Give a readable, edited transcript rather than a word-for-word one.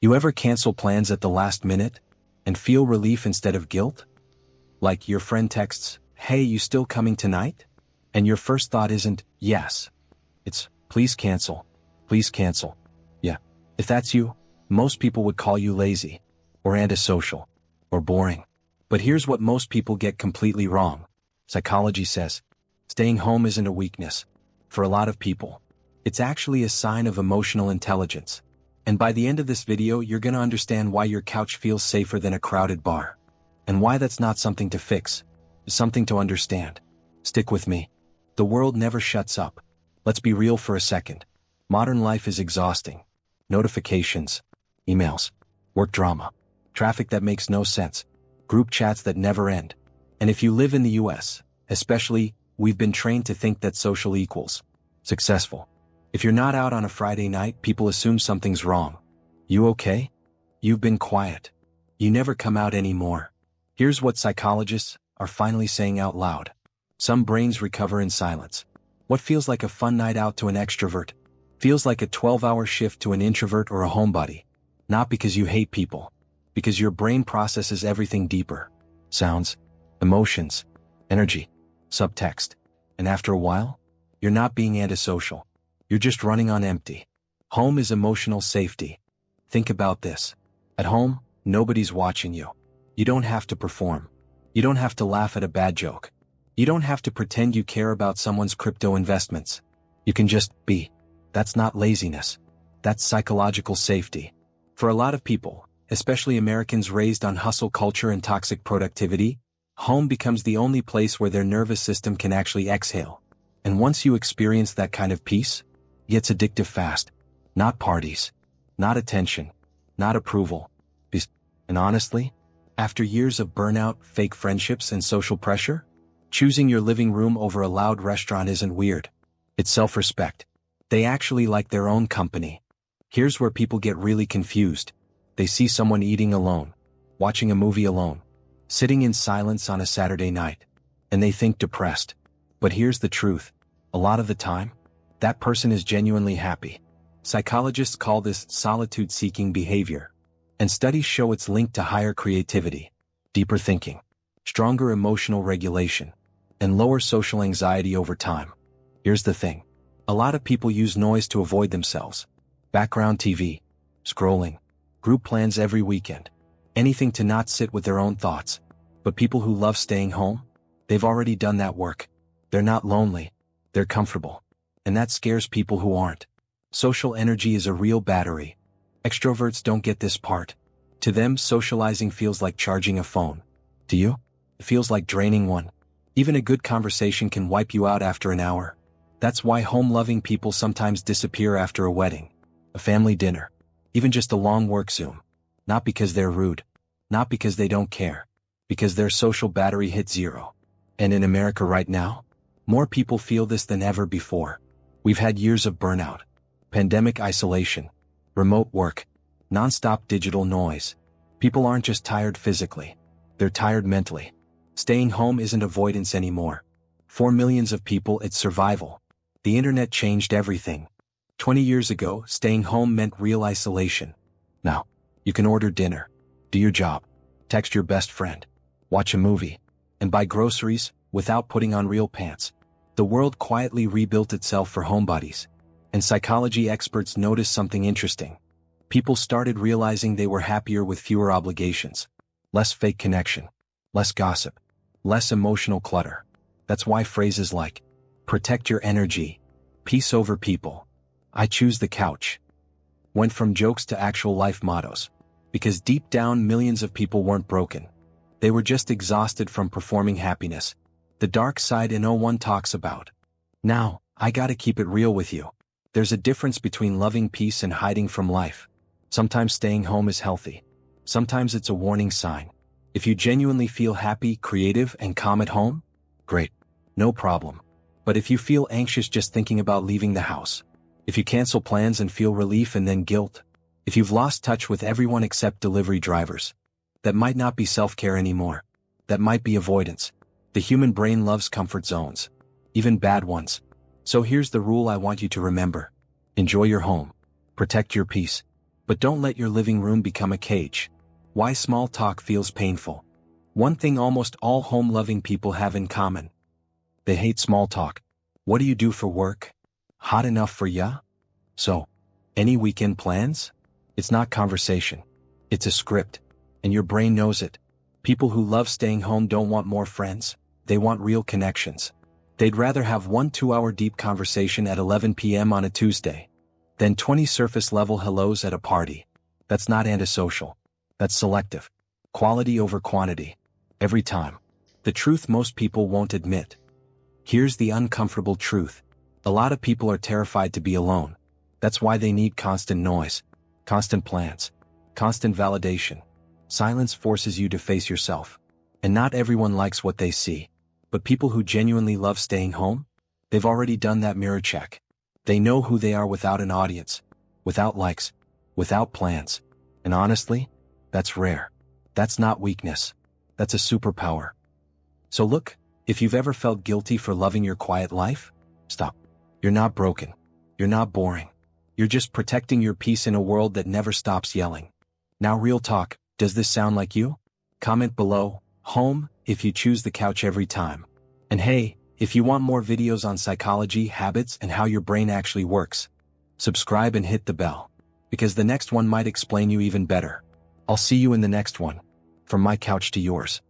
You ever cancel plans at the last minute and feel relief instead of guilt? Like your friend texts, "Hey, you still coming tonight?" And your first thought isn't, "Yes." It's, "Please cancel. Please cancel." Yeah. If that's you, most people would call you lazy, or antisocial, or boring. But here's what most people get completely wrong. Psychology says, staying home isn't a weakness. For a lot of people, it's actually a sign of emotional intelligence. And by the end of this video, you're gonna understand why your couch feels safer than a crowded bar. And why that's not something to fix, it's something to understand. Stick with me. The world never shuts up. Let's be real for a second. Modern life is exhausting. Notifications, emails, work drama, traffic that makes no sense, group chats that never end. And if you live in the US, especially, we've been trained to think that social equals successful. If you're not out on a Friday night, people assume something's wrong. You okay? You've been quiet. You never come out anymore. Here's what psychologists are finally saying out loud. Some brains recover in silence. What feels like a fun night out to an extrovert feels like a 12-hour shift to an introvert or a homebody. Not because you hate people, because your brain processes everything deeper. Sounds, emotions, energy, subtext. And after a while, you're not being antisocial. You're just running on empty. Home is emotional safety. Think about this. At home, nobody's watching you. You don't have to perform. You don't have to laugh at a bad joke. You don't have to pretend you care about someone's crypto investments. You can just be. That's not laziness. That's psychological safety. For a lot of people, especially Americans raised on hustle culture and toxic productivity, home becomes the only place where their nervous system can actually exhale. And once you experience that kind of peace, it gets addictive fast. Not parties. Not attention. Not approval. And honestly, after years of burnout, fake friendships, and social pressure, choosing your living room over a loud restaurant isn't weird. It's self-respect. They actually like their own company. Here's where people get really confused. They see someone eating alone, watching a movie alone, sitting in silence on a Saturday night, and they think depressed. But here's the truth. A lot of the time, that person is genuinely happy. Psychologists call this solitude-seeking behavior. And studies show it's linked to higher creativity, deeper thinking, stronger emotional regulation, and lower social anxiety over time. Here's the thing. A lot of people use noise to avoid themselves. Background TV, scrolling, group plans every weekend. Anything to not sit with their own thoughts. But people who love staying home, they've already done that work. They're not lonely. They're comfortable. And that scares people who aren't. Social energy is a real battery. Extroverts don't get this part. To them, socializing feels like charging a phone. To you, it feels like draining one. Even a good conversation can wipe you out after an hour. That's why home-loving people sometimes disappear after a wedding, a family dinner, even just a long work Zoom. Not because they're rude. Not because they don't care. Because their social battery hit zero. And in America right now, more people feel this than ever before. We've had years of burnout, pandemic isolation, remote work, non-stop digital noise. People aren't just tired physically. They're tired mentally. Staying home isn't avoidance anymore. For millions of people, it's survival. The internet changed everything. 20 years ago, staying home meant real isolation. Now, you can order dinner, do your job, text your best friend, watch a movie, and buy groceries without putting on real pants. The world quietly rebuilt itself for homebodies. And psychology experts noticed something interesting. People started realizing they were happier with fewer obligations, less fake connection, less gossip, less emotional clutter. That's why phrases like, "protect your energy," "peace over people," "I choose the couch," went from jokes to actual life mottos. Because deep down, millions of people weren't broken. They were just exhausted from performing happiness. The dark side no one talks about. Now, I gotta keep it real with you. There's a difference between loving peace and hiding from life. Sometimes staying home is healthy. Sometimes it's a warning sign. If you genuinely feel happy, creative, and calm at home, great. No problem. But if you feel anxious just thinking about leaving the house, if you cancel plans and feel relief and then guilt, if you've lost touch with everyone except delivery drivers, that might not be self-care anymore. That might be avoidance. The human brain loves comfort zones, even bad ones. So here's the rule I want you to remember. Enjoy your home. Protect your peace. But don't let your living room become a cage. Why small talk feels painful. One thing almost all home-loving people have in common. They hate small talk. What do you do for work? Hot enough for ya? So, any weekend plans? It's not conversation. It's a script. And your brain knows it. People who love staying home don't want more friends. They want real connections. They'd rather have one 2-hour deep conversation at 11 p.m. on a Tuesday than 20 surface-level hellos at a party. That's not antisocial. That's selective. Quality over quantity. Every time. The truth most people won't admit. Here's the uncomfortable truth. A lot of people are terrified to be alone. That's why they need constant noise, constant plans, constant validation. Silence forces you to face yourself. And not everyone likes what they see. But people who genuinely love staying home? They've already done that mirror check. They know who they are without an audience, without likes, without plans. And honestly, that's rare. That's not weakness. That's a superpower. So look, if you've ever felt guilty for loving your quiet life, stop. You're not broken. You're not boring. You're just protecting your peace in a world that never stops yelling. Now real talk, does this sound like you? Comment below, home, if you choose the couch every time. And hey, if you want more videos on psychology, habits, and how your brain actually works, subscribe and hit the bell. Because the next one might explain you even better. I'll see you in the next one. From my couch to yours.